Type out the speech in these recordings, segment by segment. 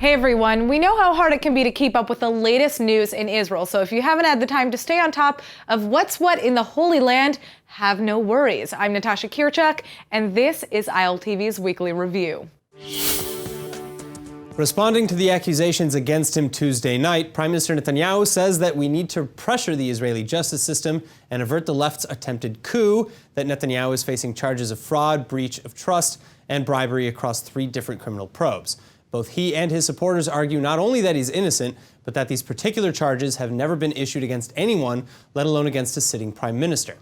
Hey everyone, we know how hard it can be to keep up with the latest news in Israel, so if you haven't had the time to stay on top of what's what in the Holy Land, have no worries. I'm Natasha Kirchuk, and this is ILTV's Weekly Review. Responding to the accusations against him Tuesday night, Prime Minister Netanyahu says that we need to pressure the Israeli justice system and avert the left's attempted coup, that Netanyahu is facing charges of fraud, breach of trust, and bribery across 3 different criminal probes. Both he and his supporters argue not only that he's innocent, but that these particular charges have never been issued against anyone, let alone against a sitting prime minister.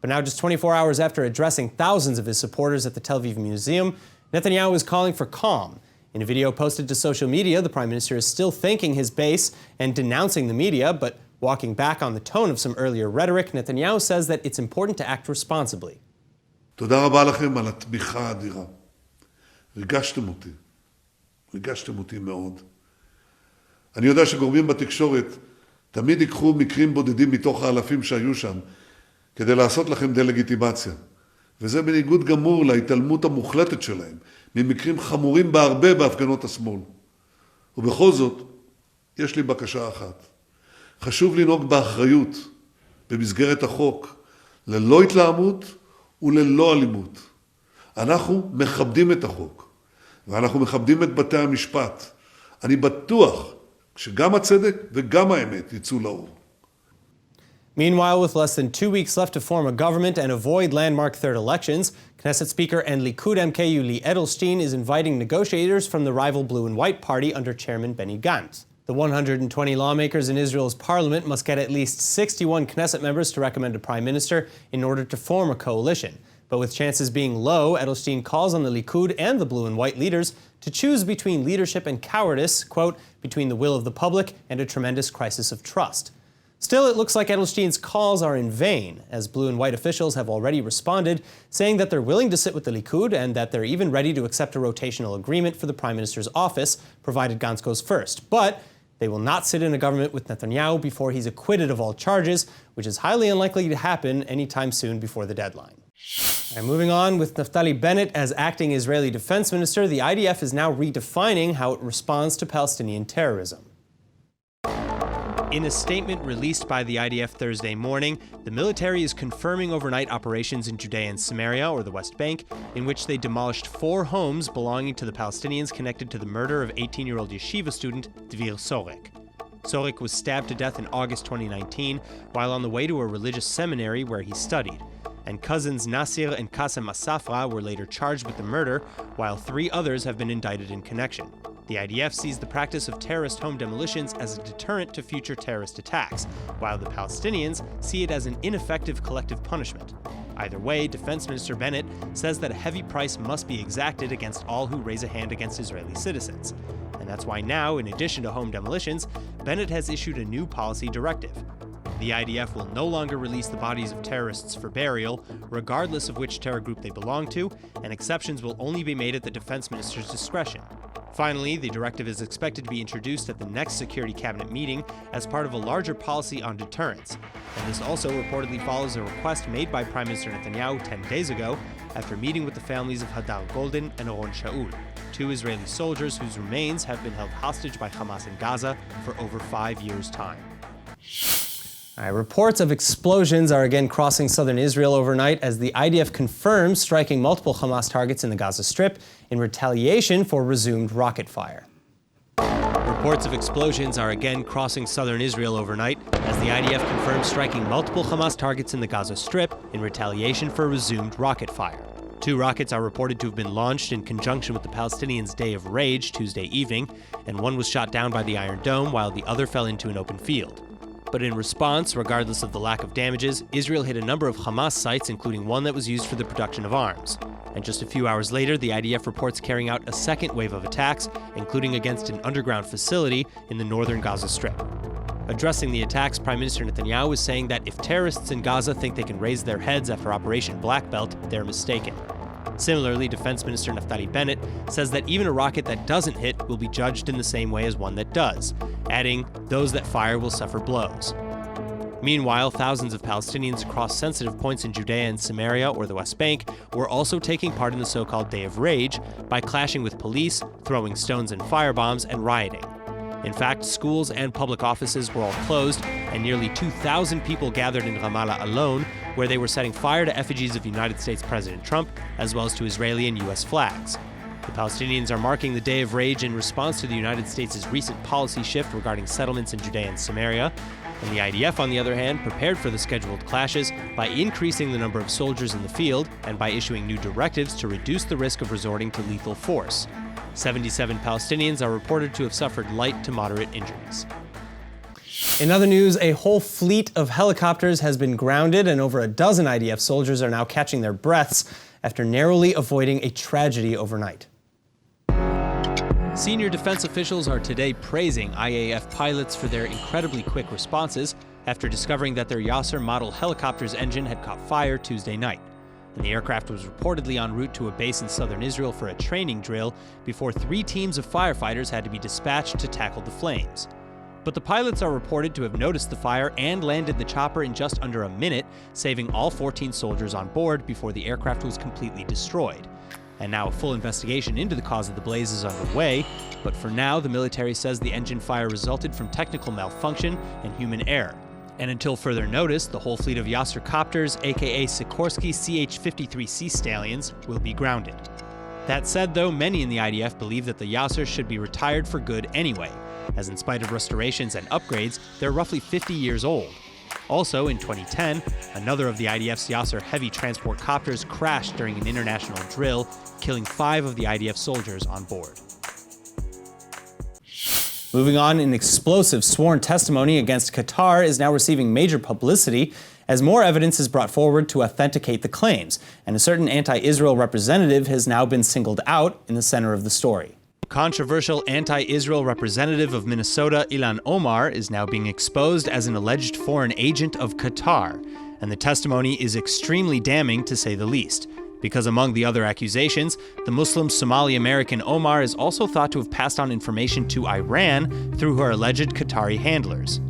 But now, just 24 hours after addressing thousands of his supporters at the Tel Aviv Museum, Netanyahu is calling for calm. In a video posted to social media, the prime minister is still thanking his base and denouncing the media, but walking back on the tone of some earlier rhetoric, Netanyahu says that it's important to act responsibly. תודה רבה לכם על התמיכה האדירה. ריגשתם אותי מאוד. אני יודע שגורמים בתקשורת תמיד ייקחו מקרים בודדים מתוך האלפים שהיו שם כדי לעשות לכם דלגיטימציה. וזה בניגוד גמור להתעלמות המוחלטת שלהם ממקרים חמורים בהרבה בהפגנות השמאל. ובכל זאת, יש לי בקשה אחת. חשוב לנהוג באחריות במסגרת החוק, ללא התלהמות וללא אלימות. אנחנו מכבדים את החוק. ואנחנו מכבדים את בתי המשפט. אני בטוח שגם הצדק וגם האמת יצאו לאור. Meanwhile, with less than 2 weeks left to form a government and avoid landmark third elections, Knesset Speaker and Likud MK Yuli Edelstein is inviting negotiators from the rival Blue and White Party under Chairman Benny Gantz. The 120 lawmakers in Israel's parliament must get at least 61 Knesset members to recommend a prime minister in order to form a coalition. But with chances being low, Edelstein calls on the Likud and the Blue and White leaders to choose between leadership and cowardice, quote, between the will of the public and a tremendous crisis of trust. Still, it looks like Edelstein's calls are in vain, as Blue and White officials have already responded, saying that they're willing to sit with the Likud and that they're even ready to accept a rotational agreement for the Prime Minister's office, provided Gantz goes first. But they will not sit in a government with Netanyahu before he's acquitted of all charges, which is highly unlikely to happen anytime soon before the deadline. And moving on, with Naftali Bennett as acting Israeli defense minister, the IDF is now redefining how it responds to Palestinian terrorism. In a statement released by the IDF Thursday morning, the military is confirming overnight operations in Judea and Samaria, or the West Bank, in which they demolished 4 homes belonging to the Palestinians connected to the murder of 18-year-old yeshiva student Dvir Sorek. Sorek was stabbed to death in August 2019 while on the way to a religious seminary where he studied. And cousins Nasir and Qasem Asafra were later charged with the murder, while 3 others have been indicted in connection. The IDF sees the practice of terrorist home demolitions as a deterrent to future terrorist attacks, while the Palestinians see it as an ineffective collective punishment. Either way, Defense Minister Bennett says that a heavy price must be exacted against all who raise a hand against Israeli citizens. And that's why now, in addition to home demolitions, Bennett has issued a new policy directive. The IDF will no longer release the bodies of terrorists for burial, regardless of which terror group they belong to, and exceptions will only be made at the defense minister's discretion. Finally, the directive is expected to be introduced at the next Security Cabinet meeting as part of a larger policy on deterrence. And this also reportedly follows a request made by Prime Minister Netanyahu 10 days ago after meeting with the families of Hadar Golden and Oron Shaul, 2 Israeli soldiers whose remains have been held hostage by Hamas in Gaza for over 5 years' time. Reports of explosions are again crossing southern Israel overnight as the IDF confirms striking multiple Hamas targets in the Gaza Strip in retaliation for resumed rocket fire. Reports of explosions are again crossing southern Israel overnight as the IDF confirms striking multiple Hamas targets in the Gaza Strip in retaliation for resumed rocket fire. 2 rockets are reported to have been launched in conjunction with the Palestinians' Day of Rage Tuesday evening, and one was shot down by the Iron Dome while the other fell into an open field. But in response, regardless of the lack of damages, Israel hit a number of Hamas sites, including one that was used for the production of arms. And just a few hours later, the IDF reports carrying out a second wave of attacks, including against an underground facility in the northern Gaza Strip. Addressing the attacks, Prime Minister Netanyahu is saying that if terrorists in Gaza think they can raise their heads after Operation Black Belt, they're mistaken. Similarly, Defense Minister Naftali Bennett says that even a rocket that doesn't hit will be judged in the same way as one that does, adding, "Those that fire will suffer blows." Meanwhile, thousands of Palestinians across sensitive points in Judea and Samaria, or the West Bank, were also taking part in the so-called Day of Rage by clashing with police, throwing stones and firebombs, and rioting. In fact, schools and public offices were all closed, and nearly 2,000 people gathered in Ramallah alone, where they were setting fire to effigies of United States President Trump, as well as to Israeli and U.S. flags. The Palestinians are marking the Day of Rage in response to the United States' recent policy shift regarding settlements in Judea and Samaria. And the IDF, on the other hand, prepared for the scheduled clashes by increasing the number of soldiers in the field and by issuing new directives to reduce the risk of resorting to lethal force. 77 Palestinians are reported to have suffered light to moderate injuries. In other news, a whole fleet of helicopters has been grounded, and over a dozen IDF soldiers are now catching their breaths after narrowly avoiding a tragedy overnight. Senior defense officials are today praising IAF pilots for their incredibly quick responses after discovering that their Yasser model helicopter's engine had caught fire Tuesday night. And the aircraft was reportedly en route to a base in southern Israel for a training drill before 3 teams of firefighters had to be dispatched to tackle the flames. But the pilots are reported to have noticed the fire and landed the chopper in just under a minute, saving all 14 soldiers on board before the aircraft was completely destroyed. And now a full investigation into the cause of the blaze is underway, but for now the military says the engine fire resulted from technical malfunction and human error. And until further notice, the whole fleet of Yasser copters, aka Sikorsky CH-53C Stallions, will be grounded. That said, though, many in the IDF believe that the Yasser should be retired for good anyway, as in spite of restorations and upgrades, they're roughly 50 years old. Also, in 2010, another of the IDF's Yasser heavy transport copters crashed during an international drill, killing 5 of the IDF soldiers on board. Moving on, an explosive sworn testimony against Qatar is now receiving major publicity as more evidence is brought forward to authenticate the claims, and a certain anti-Israel representative has now been singled out in the center of the story. Controversial anti-Israel representative of Minnesota, Ilhan Omar, is now being exposed as an alleged foreign agent of Qatar, and the testimony is extremely damning to say the least. Because among the other accusations, the Muslim Somali-American Omar is also thought to have passed on information to Iran through her alleged Qatari handlers.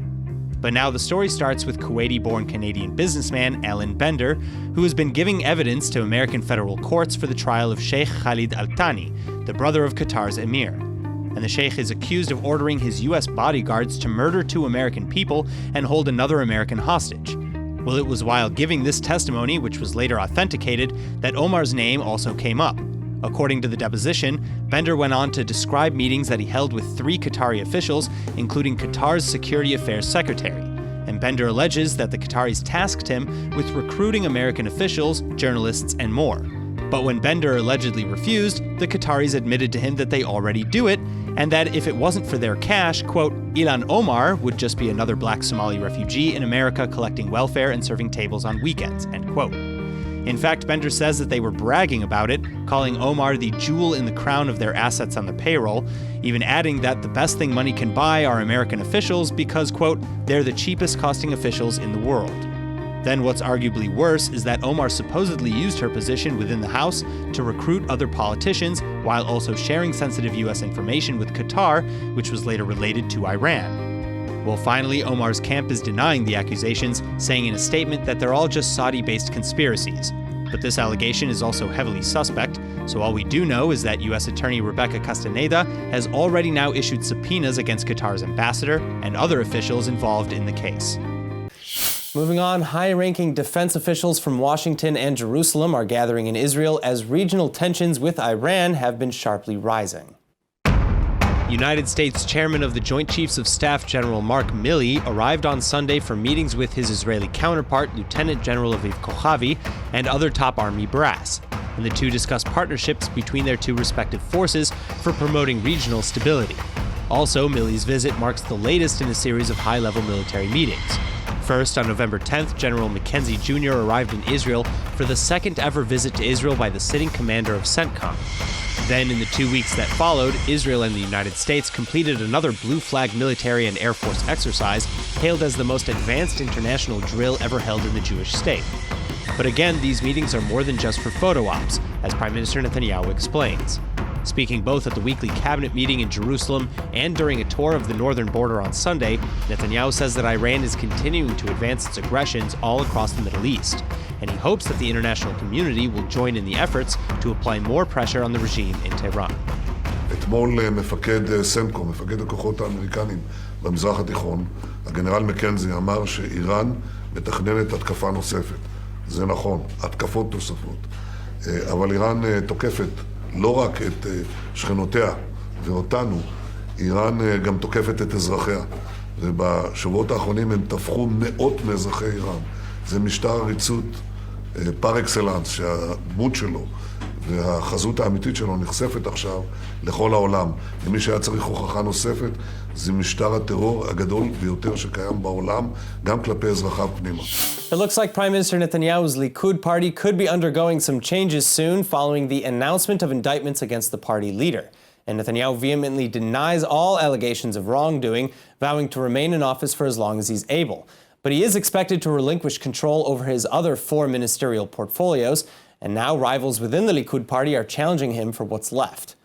But now the story starts with Kuwaiti-born Canadian businessman Alan Bender, who has been giving evidence to American federal courts for the trial of Sheikh Khalid Al Thani, the brother of Qatar's emir. And the sheikh is accused of ordering his U.S. bodyguards to murder 2 American people and hold another American hostage. Well, it was while giving this testimony, which was later authenticated, that Omar's name also came up. According to the deposition, Bender went on to describe meetings that he held with 3 Qatari officials, including Qatar's Security Affairs Secretary. And Bender alleges that the Qataris tasked him with recruiting American officials, journalists, and more. But when Bender allegedly refused, the Qataris admitted to him that they already do it, and that if it wasn't for their cash, quote, Ilhan Omar would just be another black Somali refugee in America collecting welfare and serving tables on weekends, end quote. In fact, Bender says that they were bragging about it, calling Omar the jewel in the crown of their assets on the payroll, even adding that the best thing money can buy are American officials because, quote, they're the cheapest costing officials in the world. Then what's arguably worse is that Omar supposedly used her position within the House to recruit other politicians while also sharing sensitive U.S. information with Qatar, which was later related to Iran. Well, finally, Omar's camp is denying the accusations, saying in a statement that they're all just Saudi-based conspiracies. But this allegation is also heavily suspect, so all we do know is that U.S. Attorney Rebecca Castaneda has already now issued subpoenas against Qatar's ambassador and other officials involved in the case. Moving on, high-ranking defense officials from Washington and Jerusalem are gathering in Israel as regional tensions with Iran have been sharply rising. United States Chairman of the Joint Chiefs of Staff General Mark Milley arrived on Sunday for meetings with his Israeli counterpart, Lieutenant General Aviv Kochavi, and other top army brass. And the two discussed partnerships between their 2 respective forces for promoting regional stability. Also, Milley's visit marks the latest in a series of high-level military meetings. First, on November 10th, General Mackenzie Jr. arrived in Israel for the second ever visit to Israel by the sitting commander of CENTCOM. Then, in the 2 weeks that followed, Israel and the United States completed another blue flag military and Air Force exercise, hailed as the most advanced international drill ever held in the Jewish state. But again, these meetings are more than just for photo ops, as Prime Minister Netanyahu explains. Speaking both at the weekly cabinet meeting in Jerusalem and during a tour of the northern border on Sunday, Netanyahu says that Iran is continuing to advance its aggressions all across the Middle East, and he hopes that the international community will join in the efforts to apply more pressure on the regime in Tehran. אתמול מפקד סנקו, מפקד הכוחות האמריקנים במזרח התיכון, הגנרל מקנזי אמר שאיראן מתכננת התקפה נוספת. זה נכון, התקפות נוספות. אבל איראן תוקפת לא רק את שכנותיה ואותנו, איראן גם תוקפת את אזרחיה. ובשבועות האחרונים הם טבחו מאות מאזרחי איראן. זה משטר עריצות פר אקסלנס, שהדמות שלו והחזות האמיתית שלו נחשפת עכשיו לכל העולם. למי שהיה צריך הוכחה נוספת, זה משטר הטרור הגדול ביותר שקיים בעולם, גם כלפי אזרחיו פנימה. It looks like Prime Minister Netanyahu's Likud party could be undergoing some changes soon following the announcement of indictments against the party leader. And Netanyahu vehemently denies all allegations of wrongdoing, vowing to remain in office for as long as he's able. But he is expected to relinquish control over his other 4 ministerial portfolios, and now rivals within the Likud party are challenging him for what's left.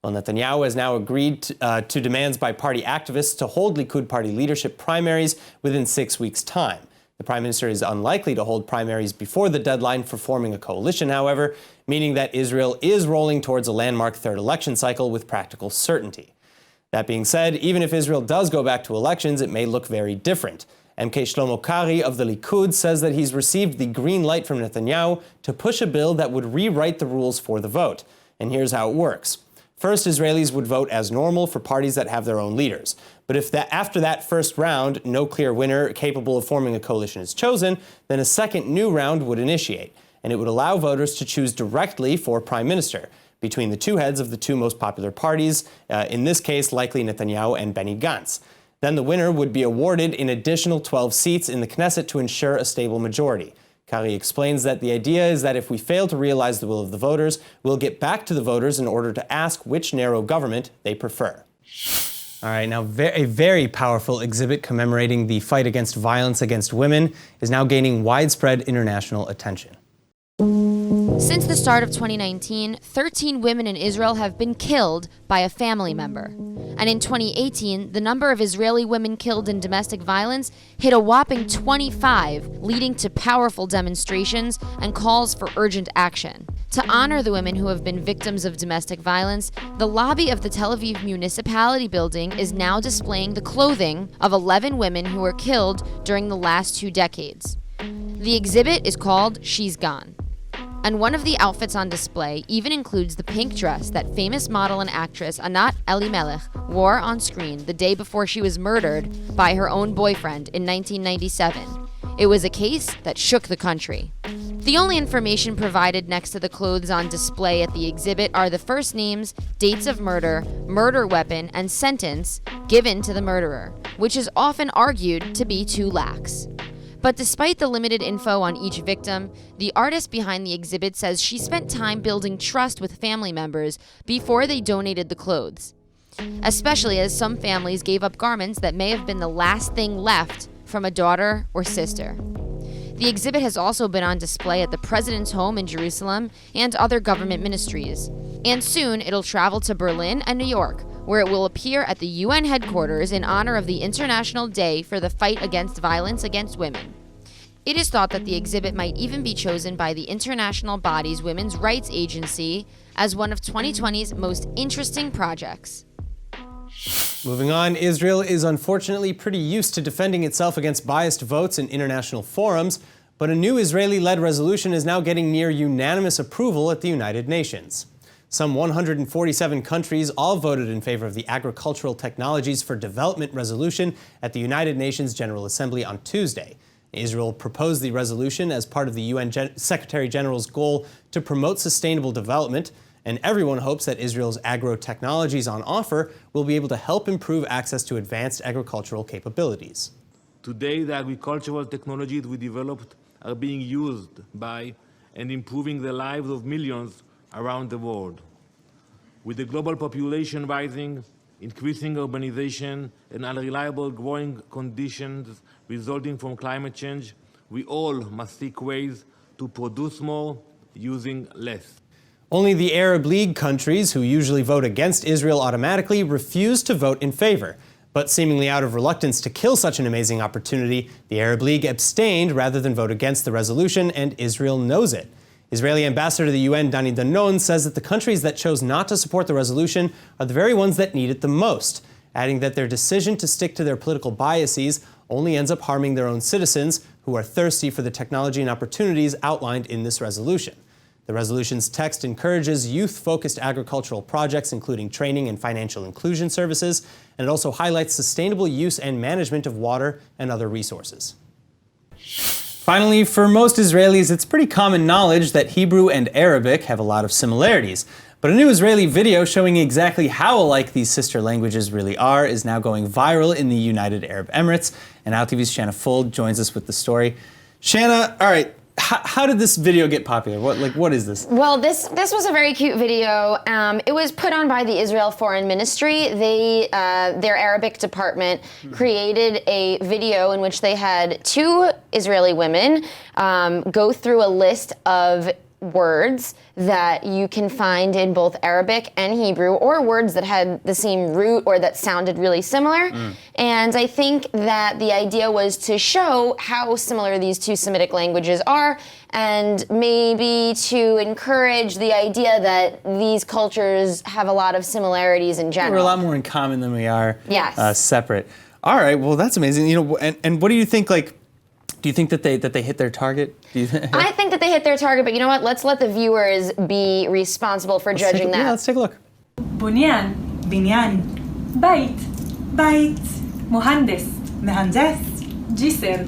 Well, Netanyahu has now agreed to demands by party activists to hold Likud party leadership primaries within 6 weeks' time. The prime minister is unlikely to hold primaries before the deadline for forming a coalition, however, meaning that Israel is rolling towards a landmark third election cycle with practical certainty. That being said, even if Israel does go back to elections, it may look very different. MK Shlomo Kari of the Likud says that he's received the green light from Netanyahu to push a bill that would rewrite the rules for the vote. And here's how it works. First, Israelis would vote as normal for parties that have their own leaders. But if after that first round, no clear winner capable of forming a coalition is chosen, then a second new round would initiate. And it would allow voters to choose directly for prime minister between the two heads of the 2 most popular parties, in this case, likely Netanyahu and Benny Gantz. Then the winner would be awarded an additional 12 seats in the Knesset to ensure a stable majority. Kari explains that the idea is that if we fail to realize the will of the voters, we'll get back to the voters in order to ask which narrow government they prefer. All right, now a very powerful exhibit commemorating the fight against violence against women is now gaining widespread international attention. Since the start of 2019, 13 women in Israel have been killed by a family member. And in 2018, the number of Israeli women killed in domestic violence hit a whopping 25, leading to powerful demonstrations and calls for urgent action. To honor the women who have been victims of domestic violence, the lobby of the Tel Aviv municipality building is now displaying the clothing of 11 women who were killed during the last 2 decades. The exhibit is called She's Gone. And one of the outfits on display even includes the pink dress that famous model and actress Anat Elimelech wore on screen the day before she was murdered by her own boyfriend in 1997. It was a case that shook the country. The only information provided next to the clothes on display at the exhibit are the first names, dates of murder, murder weapon, and sentence given to the murderer, which is often argued to be too lax. But despite the limited info on each victim, the artist behind the exhibit says she spent time building trust with family members before they donated the clothes, especially as some families gave up garments that may have been the last thing left from a daughter or sister. The exhibit has also been on display at the president's home in Jerusalem and other government ministries. And soon it'll travel to Berlin and New York, where it will appear at the UN headquarters in honor of the International Day for the Fight Against Violence Against Women. It is thought that the exhibit might even be chosen by the international body's Women's Rights Agency as one of 2020's most interesting projects. Moving on, Israel is unfortunately pretty used to defending itself against biased votes in international forums, but a new Israeli-led resolution is now getting near unanimous approval at the United Nations. Some 147 countries all voted in favor of the Agricultural Technologies for Development resolution at the United Nations General Assembly on Tuesday. Israel proposed the resolution as part of the UN Secretary General's goal to promote sustainable development, and everyone hopes that Israel's agro-technologies on offer will be able to help improve access to advanced agricultural capabilities. Today, the agricultural technologies we developed are being used by and improving the lives of millions around the world. With the global population rising, increasing urbanization, and unreliable growing conditions resulting from climate change, we all must seek ways to produce more using less. Only the Arab League countries, who usually vote against Israel automatically, refused to vote in favor. But seemingly out of reluctance to kill such an amazing opportunity, the Arab League abstained rather than vote against the resolution, and Israel knows it. Israeli ambassador to the UN, Dani Danon, says that the countries that chose not to support the resolution are the very ones that need it the most, adding that their decision to stick to their political biases only ends up harming their own citizens, who are thirsty for the technology and opportunities outlined in this resolution. The resolution's text encourages youth-focused agricultural projects, including training and financial inclusion services, and it also highlights sustainable use and management of water and other resources. Finally, for most Israelis, it's pretty common knowledge that Hebrew and Arabic have a lot of similarities. But a new Israeli video showing exactly how alike these sister languages really are is now going viral in the United Arab Emirates, and ILTV's Shanna Fuld joins us with the story. Shanna, all right. How did this video get popular? What is this? Well, this was a very cute video. It was put on by the Israel Foreign Ministry. Their Arabic department created a video in which they had two Israeli women go through a list of words that you can find in both Arabic and Hebrew, or words that had the same root or that sounded really similar. And I think that the idea was to show how similar these two Semitic languages are, and maybe to encourage the idea that these cultures have a lot of similarities in general. We're a lot more in common than we are separate. All right, well, that's amazing. You know, and what do you think, do you think that they hit their target? I think that they hit their target, but you know what? Let's let the viewers be responsible for judging that. Yeah, let's take a look. بنيان بنيان بيت بيت مهندس مهندس جسر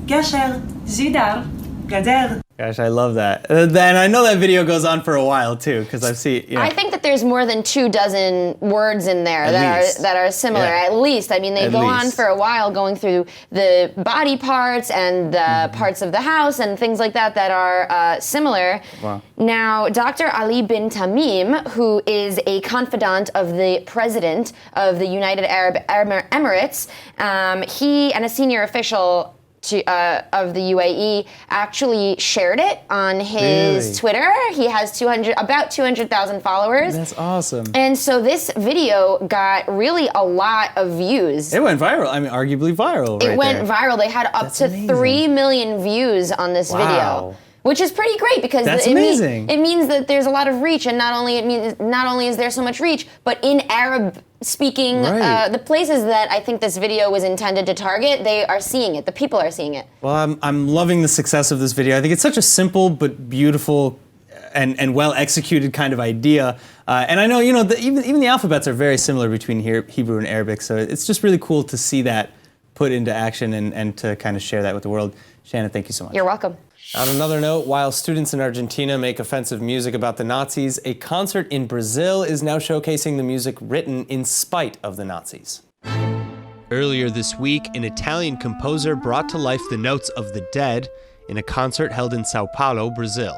جشر جدار جدار. Gosh, I love that. And I know that video goes on for a while too, because I've seen. I think that there's more than 24 words in there that are similar. Yeah. At least, I mean, they go on for a while, going through the body parts and the parts of the house and things like that that are similar. Wow. Now, Dr. Ali bin Tamim, who is a confidant of the president of the United Arab Emirates, he and a senior official of the UAE actually shared it on his Twitter. He has about 200,000 followers. That's awesome. And so this video got really a lot of views. It went viral. I mean, arguably viral. It went viral. They had up to 3 million views on this video. Which is pretty great because it means that there's a lot of reach, and not only is there so much reach, but in Arab-speaking the places that I think this video was intended to target, they are seeing it. The people are seeing it. Well, I'm loving the success of this video. I think it's such a simple but beautiful and well executed kind of idea. And I know even the alphabets are very similar between Hebrew and Arabic, so it's just really cool to see that put into action and to kind of share that with the world. Shanna, thank you so much. You're welcome. On another note, while students in Argentina make offensive music about the Nazis, a concert in Brazil is now showcasing the music written in spite of the Nazis. Earlier this week, an Italian composer brought to life the notes of the dead in a concert held in Sao Paulo, Brazil.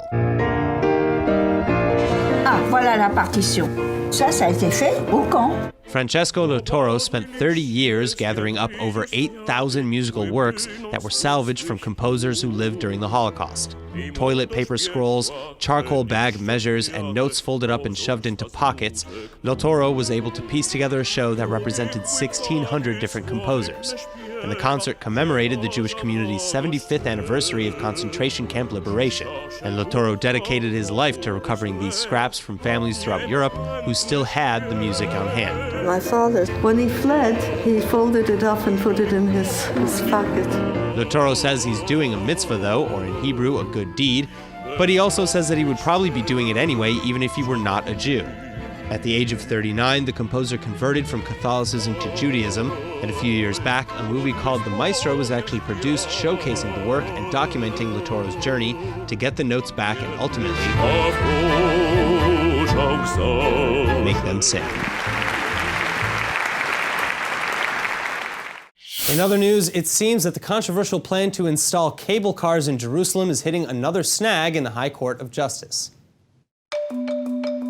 Ah, voilà la partition. Ça a été fait au camp. Francesco Lotoro spent 30 years gathering up over 8,000 musical works that were salvaged from composers who lived during the Holocaust. Toilet paper scrolls, charcoal bag measures, and notes folded up and shoved into pockets, Lotoro was able to piece together a show that represented 1,600 different composers. And the concert commemorated the Jewish community's 75th anniversary of concentration camp liberation. And Lotoro dedicated his life to recovering these scraps from families throughout Europe who still had the music on hand. My father, when he fled, he folded it up and put it in his pocket. Lotoro says he's doing a mitzvah, though, or in Hebrew, a good deed, but he also says that he would probably be doing it anyway, even if he were not a Jew. At the age of 39, the composer converted from Catholicism to Judaism, and a few years back, a movie called The Maestro was actually produced showcasing the work and documenting Lotoro's journey to get the notes back and ultimately make them sing. In other news, it seems that the controversial plan to install cable cars in Jerusalem is hitting another snag in the High Court of Justice.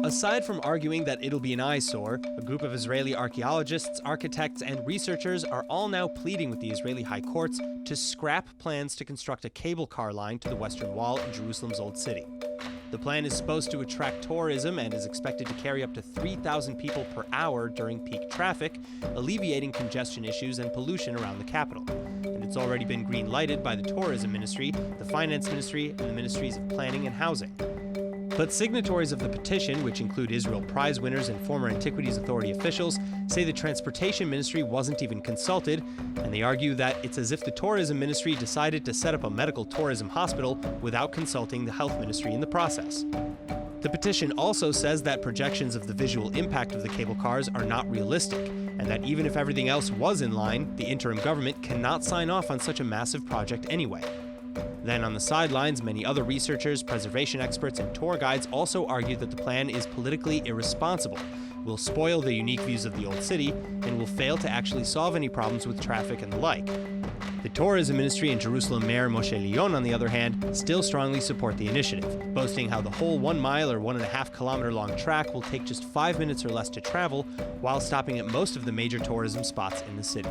Aside from arguing that it'll be an eyesore, a group of Israeli archaeologists, architects, and researchers are all now pleading with the Israeli high courts to scrap plans to construct a cable car line to the Western Wall in Jerusalem's Old City. The plan is supposed to attract tourism and is expected to carry up to 3,000 people per hour during peak traffic, alleviating congestion issues and pollution around the capital. And it's already been green-lighted by the Tourism Ministry, the Finance Ministry, and the Ministries of Planning and Housing. But signatories of the petition, which include Israel Prize winners and former Antiquities Authority officials, say the Transportation Ministry wasn't even consulted, and they argue that it's as if the Tourism Ministry decided to set up a medical tourism hospital without consulting the Health Ministry in the process. The petition also says that projections of the visual impact of the cable cars are not realistic, and that even if everything else was in line, the interim government cannot sign off on such a massive project anyway. Then on the sidelines, many other researchers, preservation experts, and tour guides also argue that the plan is politically irresponsible, will spoil the unique views of the old city, and will fail to actually solve any problems with traffic and the like. The Tourism Ministry and Jerusalem Mayor Moshe Leon, on the other hand, still strongly support the initiative, boasting how the whole 1 mile or 1.5 kilometer long track will take just 5 minutes or less to travel, while stopping at most of the major tourism spots in the city.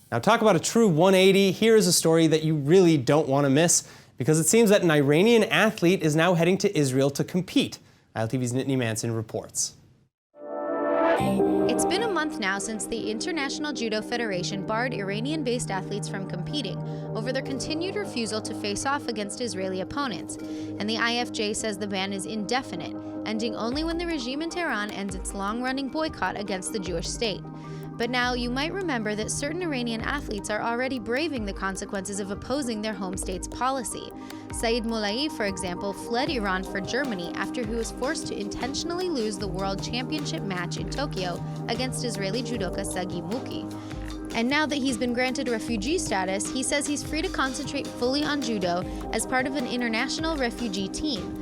Now, talk about a true 180. Here is a story that you really don't want to miss, because it seems that an Iranian athlete is now heading to Israel to compete. ILTV's Nittany Manson reports. It's been a month now since the International Judo Federation barred Iranian-based athletes from competing over their continued refusal to face off against Israeli opponents. And the IFJ says the ban is indefinite, ending only when the regime in Tehran ends its long-running boycott against the Jewish state. But now you might remember that certain Iranian athletes are already braving the consequences of opposing their home state's policy. Saeed Moulai, for example, fled Iran for Germany after he was forced to intentionally lose the World Championship match in Tokyo against Israeli judoka Sagi Muki. And now that he's been granted refugee status, he says he's free to concentrate fully on judo as part of an international refugee team.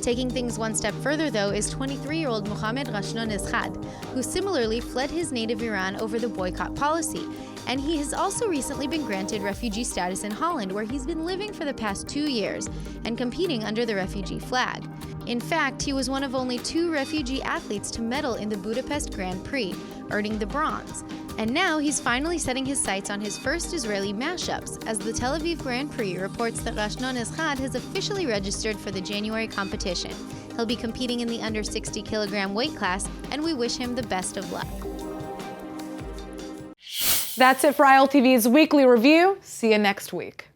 Taking things one step further, though, is 23-year-old Mohammad Rashnon Ezhad, who similarly fled his native Iran over the boycott policy. And he has also recently been granted refugee status in Holland, where he's been living for the past 2 years and competing under the refugee flag. In fact, he was one of only 2 refugee athletes to medal in the Budapest Grand Prix, earning the bronze. And now he's finally setting his sights on his first Israeli mashups, as the Tel Aviv Grand Prix reports that Rashnon Ezhad has officially registered for the January competition. He'll be competing in the under 60 kilogram weight class, and we wish him the best of luck. That's it for ILTV's Weekly Review. See you next week.